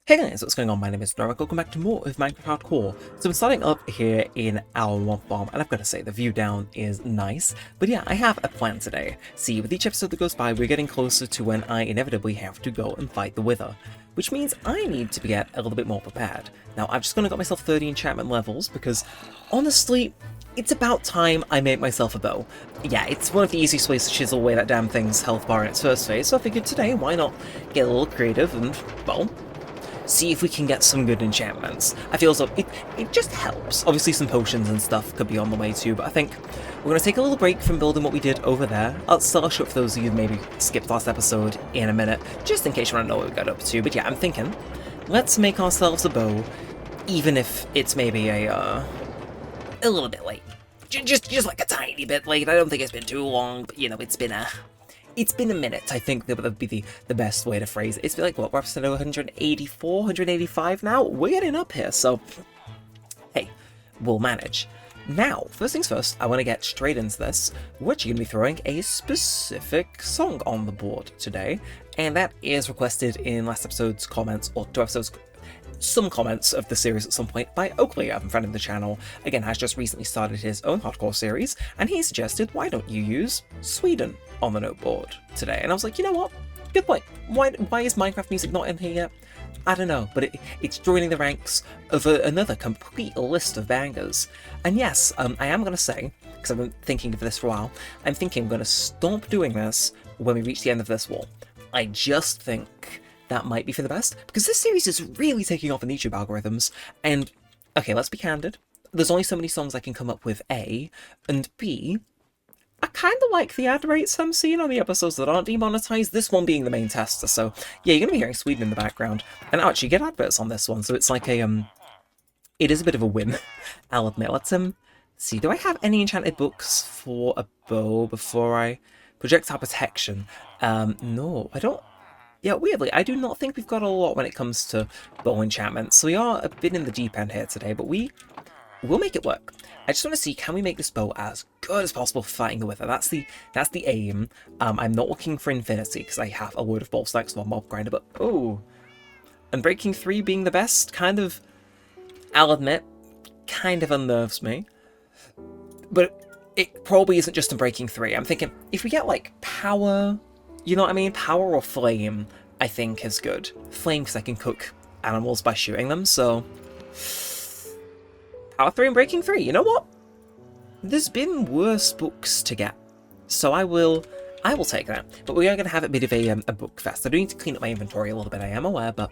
Hey guys, what's going on? My name is Neremik. Welcome back to more of Minecraft Hardcore. So I'm starting up here in our mob farm, and I've got to say, the view down is nice. But yeah, I have a plan today. See, with each episode that goes by, we're getting closer to when I inevitably have to go and fight the Wither. Which means I need to get a little bit more prepared. Now, I've just gonna got myself 30 enchantment levels, because honestly, it's about time I made myself a bow. Yeah, it's one of the easiest ways to chisel away that damn thing's health bar in its first phase, so I figured today, why not get a little creative and, well, see if we can get some good enchantments. I feel as though it just helps. Obviously some potions and stuff could be on the way too, but I think we're going to take a little break from building what we did over there. I'll show up for those of you who maybe skipped last episode in a minute, just in case you want to know what we got up to. But yeah, I'm thinking, let's make ourselves a bow, even if it's maybe a little bit late. Just like a tiny bit late. I don't think it's been too long, but you know, it's been a minute. I think that would be the best way to phrase it. It's like, what, we're episode 184, 185 now? We're getting up here, so hey, we'll manage. Now, first things first, I want to get straight into this. We're actually going to be throwing a specific song on the board today, and that is requested in last episode's comments, or two episodes, some comments of the series at some point by Oakley, a friend of the channel. Again, has just recently started his own hardcore series, and he suggested, why don't you use Sweden on the note board today? And I was like, you know what? Good point. Why is Minecraft music not in here yet? I don't know, but it's joining the ranks of another complete list of bangers. And yes, I am going to say, because I've been thinking of this for a while, I'm thinking I'm going to stop doing this when we reach the end of this wall. I just think that might be for the best, because this series is really taking off in the YouTube algorithms, and, okay, let's be candid, there's only so many songs I can come up with, A, and B, I kind of like the ad rates I'm seeing on the episodes that aren't demonetized, this one being the main tester, so, yeah, you're going to be hearing Sweden in the background, and I'll actually get adverts on this one, so it's like a, it is a bit of a win, I'll admit. Let's, see, do I have any enchanted books for a bow before I projectile protection? No, I don't. Yeah, weirdly, I do not think we've got a lot when it comes to bow enchantments, so we are a bit in the deep end here today, but we'll make it work. I just want to see, can we make this bow as good as possible for fighting the Wither? That's the aim. I'm not looking for infinity, because I have a load of ball stacks for mob grinder, but oh. And breaking 3 being the best, kind of, I'll admit, kind of unnerves me. But it probably isn't just in breaking 3. I'm thinking, if we get, like, power, you know what I mean? Power or flame, I think, is good. Flame, because I can cook animals by shooting them, so power 3 and breaking 3, you know what? There's been worse books to get, so I will take that. But we are going to have a bit of a book fest. I do need to clean up my inventory a little bit, I am aware, but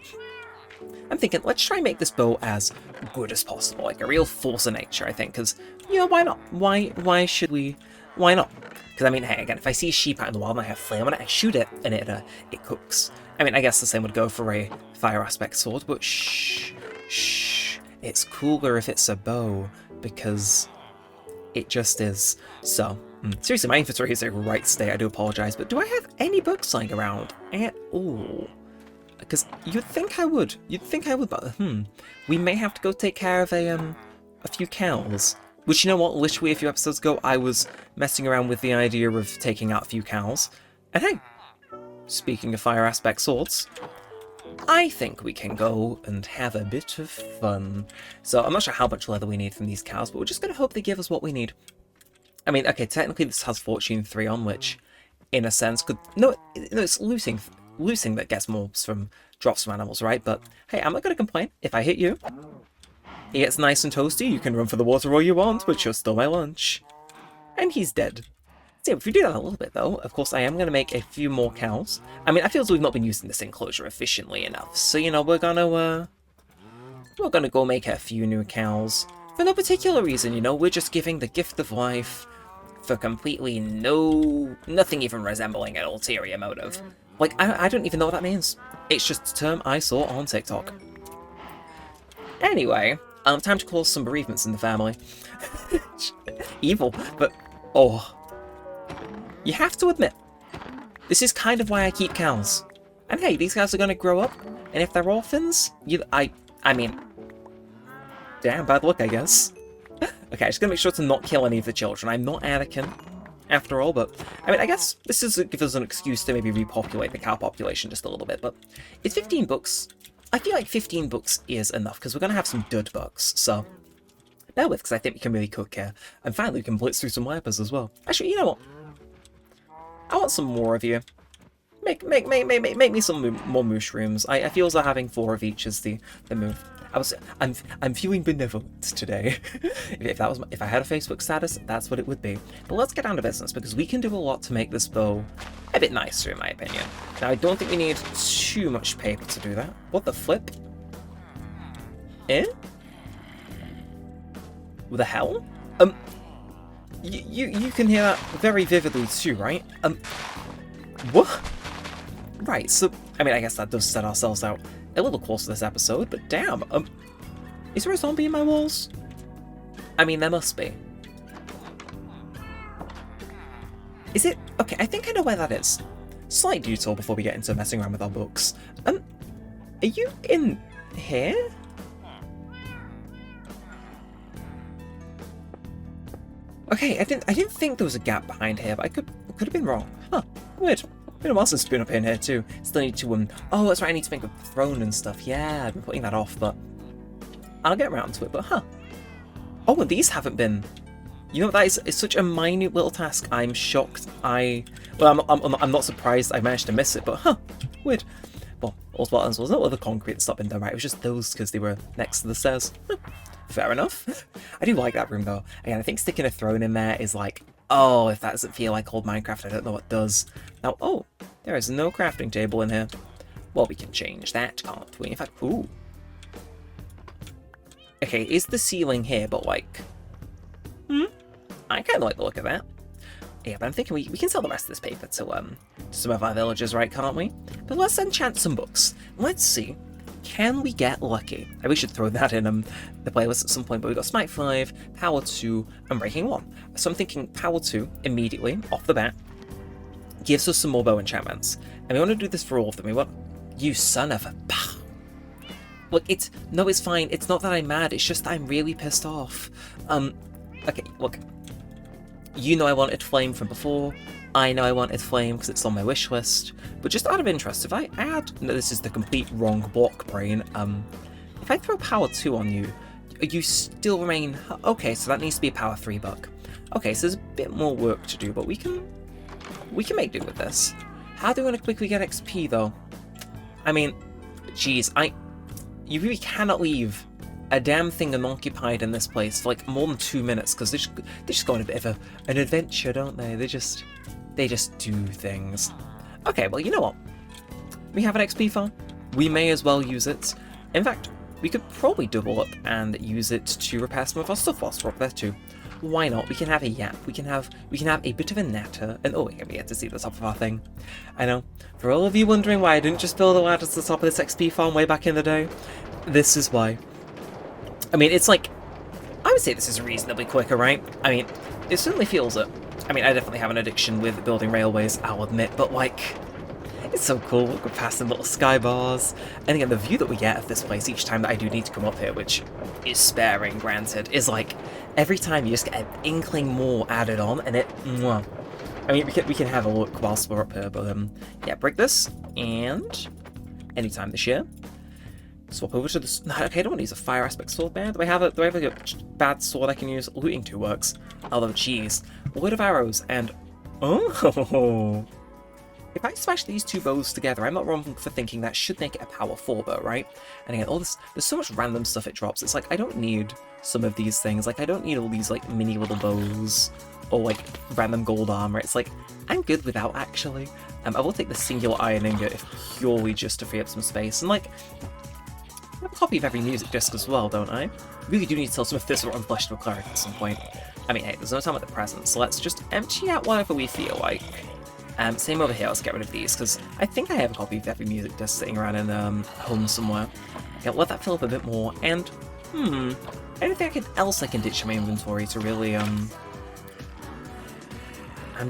I'm thinking, let's try and make this bow as good as possible, like a real force of nature, I think, because, you know, why not? Why should we? Why not? Because, I mean, hey, again, if I see a sheep out in the wild and I have flame on it, I shoot it, and it cooks. I mean, I guess the same would go for a fire aspect sword, but shh, it's cooler if it's a bow, because it just is. So, seriously, my inventory is in a right state, I do apologize, but do I have any books lying around at all? Because you'd think I would, but, we may have to go take care of a few cows. Which, you know what, literally a few episodes ago, I was messing around with the idea of taking out a few cows. And hey, speaking of fire aspect swords, I think we can go and have a bit of fun. So I'm not sure how much leather we need from these cows, but we're just going to hope they give us what we need. I mean, okay, technically this has Fortune 3 on, which, in a sense, could... No, it's looting that gets mobs from drops from animals, right? But, hey, I'm not going to complain. If I hit you, he gets nice and toasty, you can run for the water all you want, but you're still my lunch. And he's dead. So yeah, if we do that a little bit though, of course I am going to make a few more cows. I mean, I feel as we've not been using this enclosure efficiently enough, so you know, we're gonna go make a few new cows. For no particular reason, you know, we're just giving the gift of life for completely nothing even resembling an ulterior motive. Like, I don't even know what that means. It's just a term I saw on TikTok. Anyway, time to cause some bereavements in the family. Evil, but, oh. You have to admit, this is kind of why I keep cows. And hey, these guys are going to grow up, and if they're orphans, I mean, damn bad luck, I guess. Okay, I'm just going to make sure to not kill any of the children. I'm not Anakin, after all, but, I mean, I guess this is gives us an excuse to maybe repopulate the cow population just a little bit, but it's 15 books. I feel like 15 books is enough, because we're going to have some dud books, so bear with, because I think we can really cook here. And finally, we can blitz through some wipers as well. Actually, you know what? I want some more of you. Make me some more mushrooms. I feel as though having 4 of each is the move. I'm feeling benevolent today. if I had a Facebook status, that's what it would be. But let's get down to business, because we can do a lot to make this bow a bit nicer, in my opinion. Now, I don't think we need too much paper to do that. What the flip? Eh? What the hell? You can hear that very vividly too, right? What? Right, so, I mean, I guess that does set ourselves out a little close to this episode, but damn, is there a zombie in my walls? I mean, there must be. Is it? Okay, I think I know where that is. Slight detour before we get into messing around with our books. Are you in here? Okay, I didn't think there was a gap behind here, but I could have been wrong. Huh, weird. Been a while since I've been up in here too. Still need to oh, that's right, I need to make a throne and stuff. Yeah, I've been putting that off, but I'll get around to it. But huh. Oh, and these haven't been. You know, that is such a minute little task. I'm shocked. Well, I'm not surprised I managed to miss it, but huh, weird. Well, all buttons was not with the concrete that's not been done right. It was just those because they were next to the stairs. Fair enough. I do like that room though. Again, I think sticking a throne in there is like, oh, if that doesn't feel like old Minecraft, I don't know what does. Now, oh, there is no crafting table in here. Well, we can change that, can't we? In fact, ooh. Okay, is the ceiling here, but like, I kind of like the look of that. Yeah, but I'm thinking we can sell the rest of this paper to some of our villagers, right, can't we? But let's enchant some books. Let's see. Can we get lucky? We should throw that in the playlist at some point, but we've got Smite 5, Power 2, and Breaking 1. So I'm thinking Power 2, immediately, off the bat, gives us some more bow enchantments. And we want to do this for all of them. We want... You son of a... Look, it's fine. It's not that I'm mad, it's just that I'm really pissed off. Okay, look. You know I wanted Flame from before. I know I wanted Flame because it's on my wish list. But just out of interest, if I add... No, this is the complete wrong block brain. If I throw Power 2 on you, you still remain... Okay, so that needs to be a Power 3 bug. Okay, so there's a bit more work to do, but we can make do with this. How do we want to quickly get XP, though? I mean, geez, you really cannot leave a damn thing unoccupied in this place for like more than 2 minutes, because they just go on a bit of an adventure, don't they? They just do things. Okay, well, you know what? We have an XP farm. We may as well use it. In fact, we could probably double up and use it to repair some of our stuff whilst we're up there too. Why not? We can have a yap. We can have a bit of a natter, and oh, we get to see the top of our thing. I know. For all of you wondering why I didn't just build a ladder to the top of this XP farm way back in the day, this is why. I mean, it's like, I would say this is reasonably quicker, right? I mean, it certainly feels it. I mean, I definitely have an addiction with building railways, I'll admit, but like, it's so cool. We're passing little sky bars. And again, the view that we get of this place each time that I do need to come up here, which is sparing, granted, is like, every time you just get an inkling more added on, and it, mwah. I mean, we can have a look whilst we're up here, but yeah, break this, and anytime this year. Swap over to this. No, okay, I don't want to use a fire aspect sword, man. Do I have a bad sword I can use? Looting 2 works. Although, geez. Word of arrows and... Oh! If I smash these 2 bows together, I'm not wrong for thinking that should make it a power 4 bow, right? And again, all this... There's so much random stuff it drops. It's like, I don't need some of these things. Like, I don't need all these, like, mini little bows. Or, like, random gold armor. It's like, I'm good without, actually. I will take the singular iron ingot if purely just to free up some space. And, like... I have a copy of every music disc as well, don't I? Really do need to sell some of this or unfleshed to a cleric at some point. I mean, hey, there's no time at the present, so let's just empty out whatever we feel like. Same over here, let's get rid of these, because I think I have a copy of every music disc sitting around in home somewhere. Okay, let that fill up a bit more, and, anything else I can ditch in my inventory to really, I'm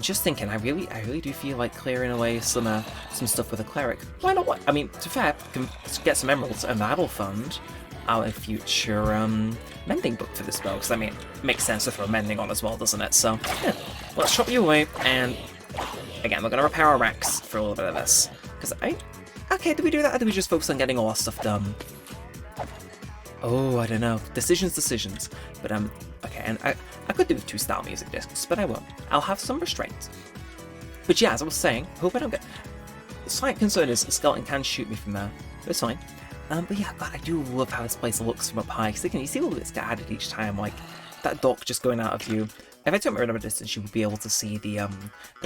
just thinking, I really do feel like clearing away some stuff with a cleric. Why not? What? I mean, to be fair, can get some emeralds, and that'll fund our future mending book for this bow. Because I mean, it makes sense to throw mending on as well, doesn't it? So yeah, let's chop you away, and again, we're gonna repair our racks for a little bit of this. Because Okay, do we do that, or do we just focus on getting all our stuff done? Oh, I don't know. Decisions. But, okay, and I could do with 2 style music discs, but I won't. I'll have some restraint. But yeah, as I was saying, I hope I don't get... The slight concern is the skeleton can shoot me from there. It's fine. But yeah, God, I do love how this place looks from up high, because you see all the bits get added each time, like that dock just going out of view. If I took my random distance, you would be able to see the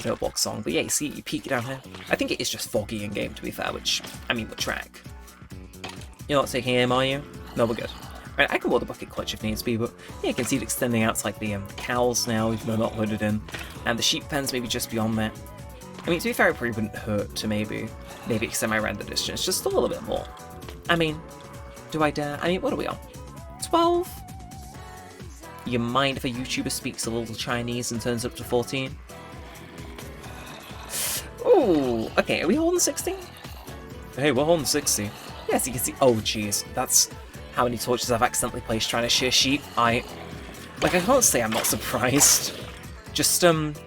notebook song. But yeah, you see, you peek down here. I think it is just foggy in game, to be fair, which, I mean, the track. You're not taking aim, are you? No, we're good. Right, I can ward the bucket clutch if needs be, but yeah, you can see it extending out to like the cows now, even though not loaded in. And the sheep pens maybe just beyond that. I mean, to be fair, it probably wouldn't hurt to maybe extend my render distance just a little bit more. I mean, do I dare? I mean, what are we on? 12? You mind if a YouTuber speaks a little Chinese and turns up to 14? Ooh, okay, are we holding 16? Hey, we're holding 60. Yes, you can see. Oh, jeez, that's how many torches I've accidentally placed trying to shear sheep. I can't say I'm not surprised. Just,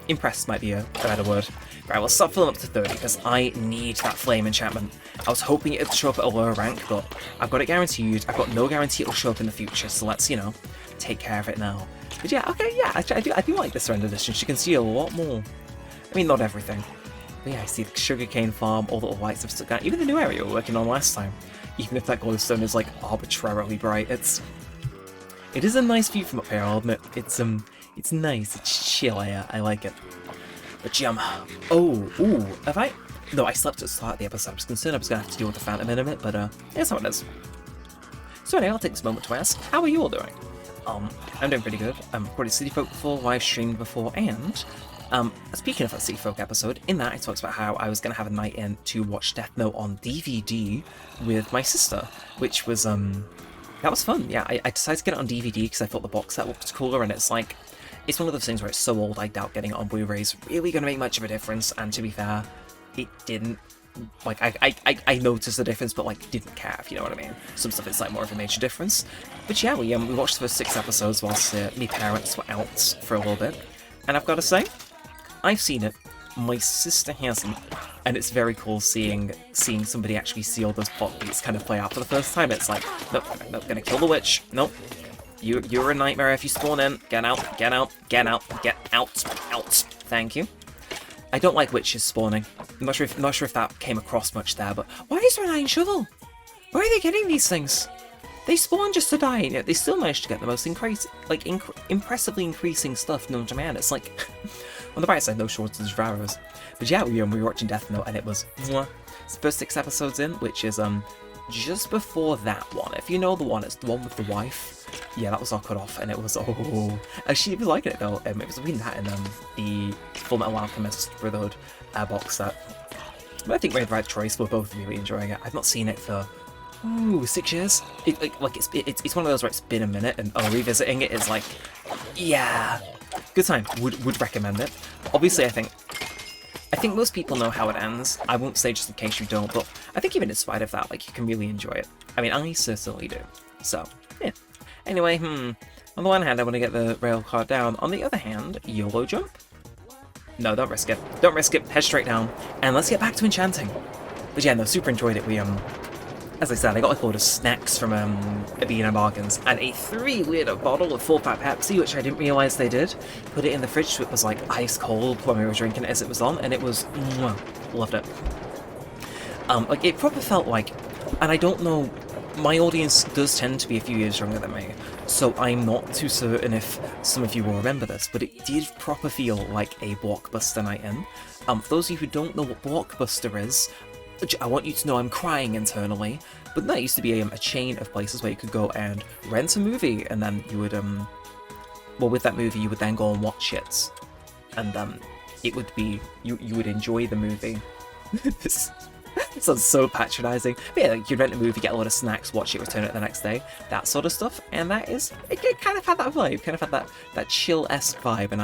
impressed might be a better word. Right, we'll stop filling up to 30 because I need that flame enchantment. I was hoping it would show up at a lower rank, but I've got it guaranteed. I've got no guarantee it'll show up in the future, so let's, you know, take care of it now. But yeah, okay, yeah, I do like this render distance. You can see a lot more. I mean, not everything. But yeah, I see the sugarcane farm, all the little lights have stuck out. Even the new area we were working on last time. Even if that glowstone is, like, arbitrarily bright, it is a nice view from up here, I'll admit. It's nice, it's chill, I like it. But have I? No, I slept at the start of the episode. I was concerned I was going to have to deal with the Phantom in a minute, but that's how it is. So anyway, I'll take this moment to ask, how are you all doing? I'm doing pretty good. I've recorded City Folk before, live streamed before, and speaking of that City Folk episode, in that I talked about how I was going to have a night in to watch Death Note on DVD with my sister, which was, that was fun. Yeah, I decided to get it on DVD because I thought the box set looked cooler, and it's like, it's one of those things where it's so old, I doubt getting it on Blu-ray is really going to make much of a difference, and to be fair, it didn't. Like, I noticed the difference, but, like, didn't care, if you know what I mean. Some stuff is, like, more of a major difference. But yeah, we watched the first 6 episodes whilst my parents were out for a little bit, and I've got to say, I've seen it. My sister hasn't, and it's very cool seeing somebody actually see all those plot beats kind of play out for the first time. It's like, nope, gonna kill the witch. Nope. You're a nightmare if you spawn in. Get out, get out, get out, get out, out. Thank you. I don't like witches spawning. I'm not sure if that came across much there, but why is there an iron shovel? Where are they getting these things? They spawn just to die, and yet they still manage to get the most impressively increasing stuff known to man. It's like, on the bright side, no shortage of arrows. But yeah, we were watching Death Note, and it was it's the first 6 episodes in, which is just before that one. If you know the one, it's the one with the wife. Yeah, that was our cutoff, and it was she was liking it though. It was between that and the Full Metal Alchemist Brotherhood box set. But I think we made the right choice. We're both really enjoying it. I've not seen it for 6 years. It's one of those where it's been a minute, and revisiting it is like, yeah, good time. Would recommend it. Obviously, I think most people know how it ends. I won't say just in case you don't, but I think even in spite of that, like, you can really enjoy it. I mean, I certainly do. So, yeah. Anyway, on the one hand, I want to get the rail car down. On the other hand, YOLO jump? No, don't risk it. Don't risk it. Head straight down. And let's get back to enchanting. But yeah, no, super enjoyed it. We, as I said, I got a load of snacks from B&M Bargains and a 3-liter bottle of 4-pack Pepsi, which I didn't realise they did. Put it in the fridge so it was like ice cold when we were drinking it as it was on, and it was loved it. Like, it probably felt like, and I don't know, my audience does tend to be a few years younger than me, so I'm not too certain if some of you will remember this, but it did proper feel like a Blockbuster night in. For those of you who don't know what Blockbuster is, I want you to know I'm crying internally, but that used to be a chain of places where you could go and rent a movie, and then you would, well, with that movie you would then go and watch it, and it would be, you would enjoy the movie. This sounds so patronising. But yeah, like, you'd rent a movie, get a lot of snacks, watch it, return it the next day, that sort of stuff, and that is, it kind of had that vibe, kind of had that chill-esque vibe, and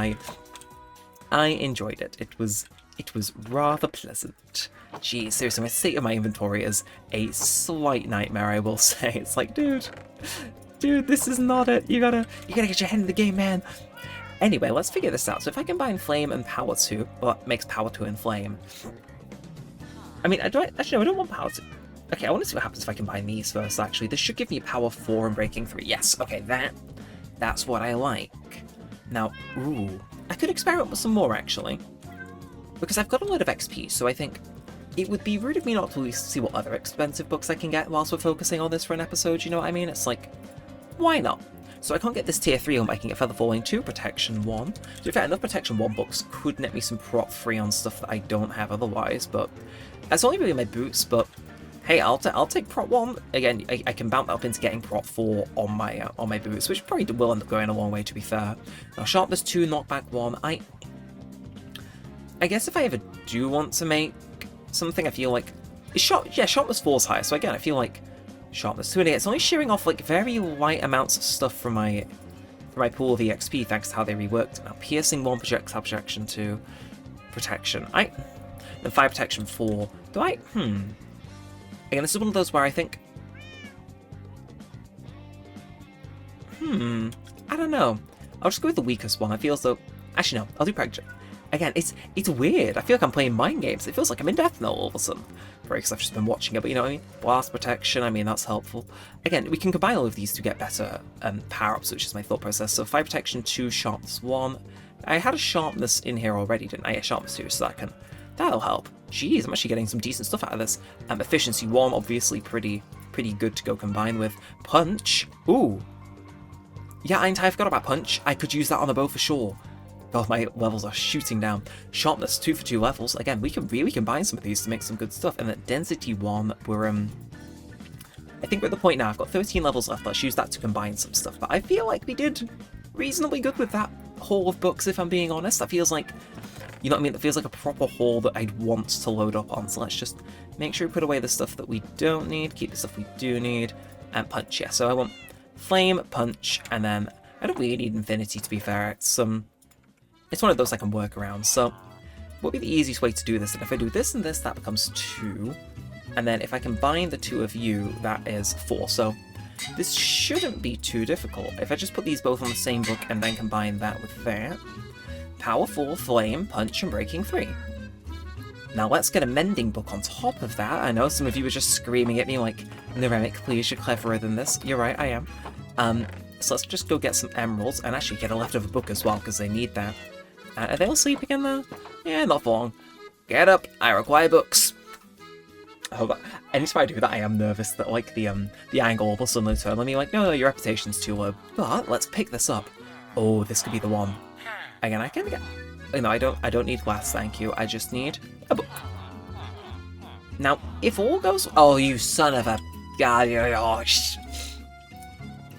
I enjoyed it. It was rather pleasant. Geez, seriously, my state of my inventory is a slight nightmare, I will say. It's like, dude, this is not it. You gotta get your head in the game, man. Anyway, let's figure this out. So if I combine Flame and Power 2, well, that makes Power 2 and Flame. I mean, actually, no, I don't want power to... Okay, I want to see what happens if I combine these first, actually. This should give me power 4 and breaking 3. Yes, okay, that's what I like. Now, ooh, I could experiment with some more, actually. Because I've got a lot of XP, so I think it would be rude of me not to at least see what other expensive books I can get whilst we're focusing on this for an episode, you know what I mean? It's like, why not? So I can't get this tier 3 but I can get Feather Falling 2, Protection 1. To be fair, enough Protection 1 books could net me some prop 3 on stuff that I don't have otherwise, but that's only really my boots, but hey, I'll take prop 1. Again, I can bounce that up into getting prop 4 on my boots, which probably will end up going a long way, to be fair. Now, Sharpness 2, Knockback 1. I guess if I ever do want to make something, I feel like... Sharpness 4 is higher, so again, I feel like Sharpness 2, and it's only shearing off like very light amounts of stuff from my pool of EXP thanks to how they reworked it. Now, Piercing 1, Projectile Projection 2, Protection. Then Fire Protection 4. Again, this is one of those where I think... I don't know. I'll just go with the weakest one. I feel as though... Actually, no. I'll do Project. Again, it's weird. I feel like I'm playing mind games. It feels like I'm in Death Note all of a sudden. Probably because I've just been watching it, but you know what I mean? Blast Protection, I mean, that's helpful. Again, we can combine all of these to get better power-ups, which is my thought process. So Fire Protection 2, Sharpness 1. I had a Sharpness in here already, didn't I? Yeah, Sharpness 2, so that'll help. Jeez, I'm actually getting some decent stuff out of this. Efficiency 1, obviously pretty good to go combine with. Punch. Ooh. Yeah, I entirely forgot about Punch. I could use that on a bow for sure. God, my levels are shooting down. Sharpness 2 for 2 levels. Again, we can really combine some of these to make some good stuff. And then Density 1, we're I think we're at the point now. I've got 13 levels left. Let's use that to combine some stuff. But I feel like we did reasonably good with that haul of books, if I'm being honest. That feels like, you know what I mean? That feels like a proper haul that I'd want to load up on. So let's just make sure we put away the stuff that we don't need, keep the stuff we do need, and Punch. Yeah, so I want Flame, Punch, and then I don't really need Infinity, to be fair. It's one of those I can work around, so what would be the easiest way to do this? And if I do this and this, that becomes 2, and then if I combine the 2 of you, that is 4, so this shouldn't be too difficult. If I just put these both on the same book and then combine that with that, Power 4, Flame, Punch, and Breaking 3. Now let's get a Mending book on top of that. I know some of you were just screaming at me like, Neremik, please, you're cleverer than this. You're right, I am. So let's just go get some emeralds, and actually get a leftover book as well, because they need that. Are they all sleeping in there? Yeah, not for long. Get up, I require books. Anytime I do that, I am nervous that like the angle will suddenly turn on me like, no, your reputation's too low. But let's pick this up. Oh, this could be the one. Again, I can get... No, I don't need glass, thank you. I just need a book. Now, if all goes... Oh, you son of a... Gosh.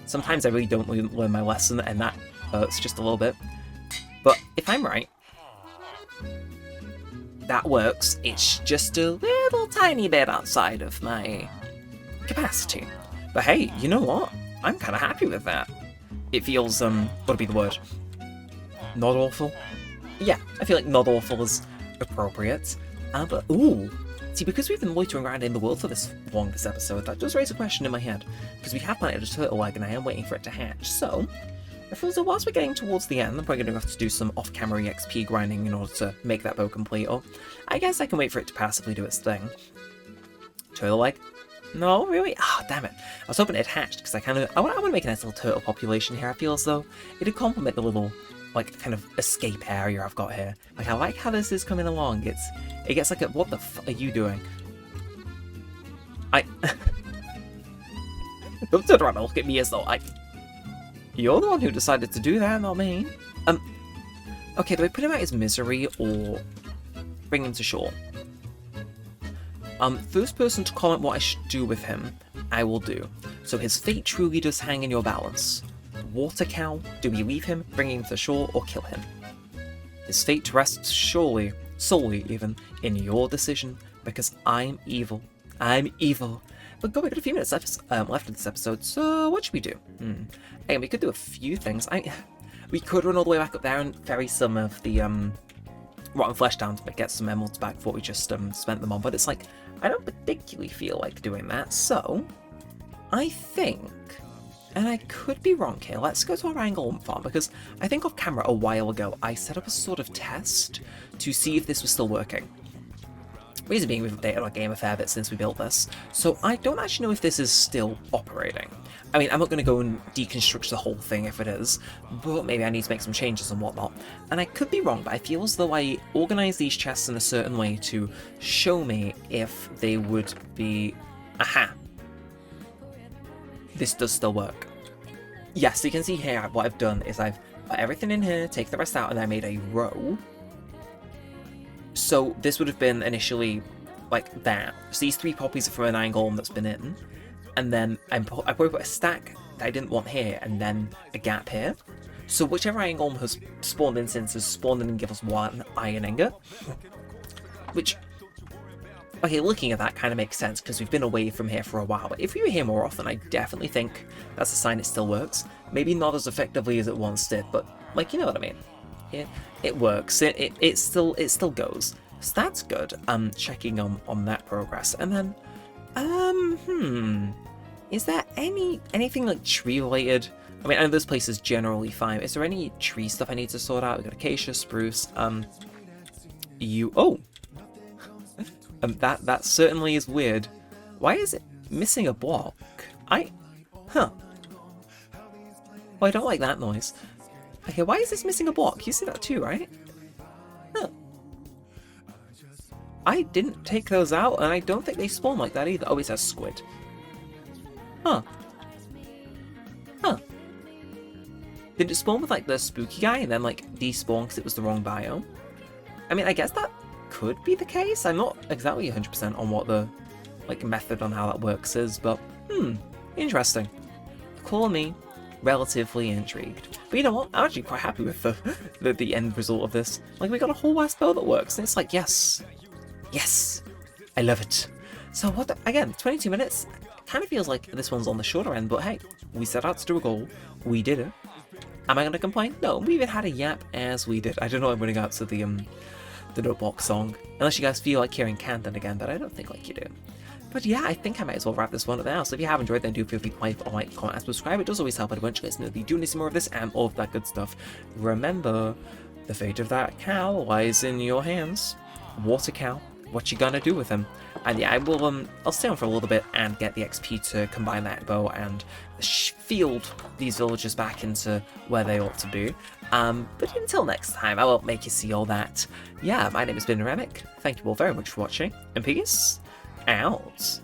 Sometimes I really don't learn my lesson, and that hurts just a little bit. But if I'm right, that works. It's just a little tiny bit outside of my capacity. But hey, you know what? I'm kind of happy with that. It feels, what would be the word? Not awful? Yeah, I feel like not awful is appropriate. But, ooh. See, because we've been loitering around in the world for this long, this episode, that does raise a question in my head. Because we have planted a turtle egg and I am waiting for it to hatch. So, I feel as though whilst we're getting towards the end, I'm probably going to have to do some off-camera XP grinding in order to make that bow complete, or I guess I can wait for it to passively do its thing. Turtle egg? No, really? Ah, damn it. I was hoping it hatched, because I want to make a nice little turtle population here. I feel as though it'd complement the little, like, kind of escape area I've got here. Like, I like how this is coming along. It gets like a, what the f are you doing? Don't turn around and look at me as though you're the one who decided to do that, not me. Okay, do I put him out his misery or bring him to shore? First person to comment what I should do with him, I will do. So his fate truly does hang in your balance. Water cow, do we leave him, bring him to shore, or kill him? His fate rests solely even, in your decision, because I'm evil. I'm evil. But go, we got a few minutes left in this episode, so what should we do? Again, we could do a few things. We could run all the way back up there and ferry some of the rotten flesh down to get some emeralds back before we just spent them on, but it's like, I don't particularly feel like doing that, so I think, and I could be wrong here, let's go to our Angle farm, because I think off camera a while ago I set up a sort of test to see if this was still working. Reason being, we've updated our game a fair bit since we built this, so I don't actually know if this is still operating. I mean, I'm not going to go and deconstruct the whole thing if it is, but maybe I need to make some changes and whatnot. And I could be wrong, but I feel as though I organised these chests in a certain way to show me if they would be... Aha! This does still work. Yes, you can see here what I've done is I've put everything in here, take the rest out, and I made a row. So this would have been initially like that. So these 3 poppies are from an iron golem that's been in. And then I probably put a stack that I didn't want here, and then a gap here. So whichever iron golem has spawned in since has spawned in and give us 1 iron ingot. Which, okay, looking at that kind of makes sense because we've been away from here for a while. But if we were here more often, I definitely think that's a sign it still works. Maybe not as effectively as it once did, but like, you know what I mean. It works. It still goes. So that's good. Checking on that progress, and then is there anything like tree related? I mean, I know this place is generally fine. Is there any tree stuff I need to sort out? We got acacia, spruce. That certainly is weird. Why is it missing a block? Well, I don't like that noise. Okay, why is this missing a block? You see that too, right? Huh. I didn't take those out, and I don't think they spawn like that either. Oh, it says squid. Huh. Did it spawn with like the spooky guy and then like despawn because it was the wrong biome? I mean, I guess that could be the case. I'm not exactly 100% on what the like method on how that works is, but interesting. Call me relatively intrigued. But you know what? I'm actually quite happy with the end result of this. Like, we got a whole ass bow that works, and it's like, yes, I love it. So again, 22 minutes. Kind of feels like this one's on the shorter end, but hey, we set out to do a goal. We did it. Am I going to complain? No, we even had a yap as we did. I don't know, I'm running out to the Notebox song. Unless you guys feel like hearing Canton again, but I don't think like you do. But yeah, I think I might as well wrap this one up now. So if you have enjoyed, then do feel free to like, comment, and subscribe. It does always help out a bunch. Let us know if you do need some more of this and all of that good stuff. Remember, the fate of that cow lies in your hands. Water cow, what you gonna do with him? And yeah, I'll stay on for a little bit and get the XP to combine that bow and field these villagers back into where they ought to be. But until next time, I won't make you see all that. Yeah, my name has been Neremik. Thank you all very much for watching, and peace out.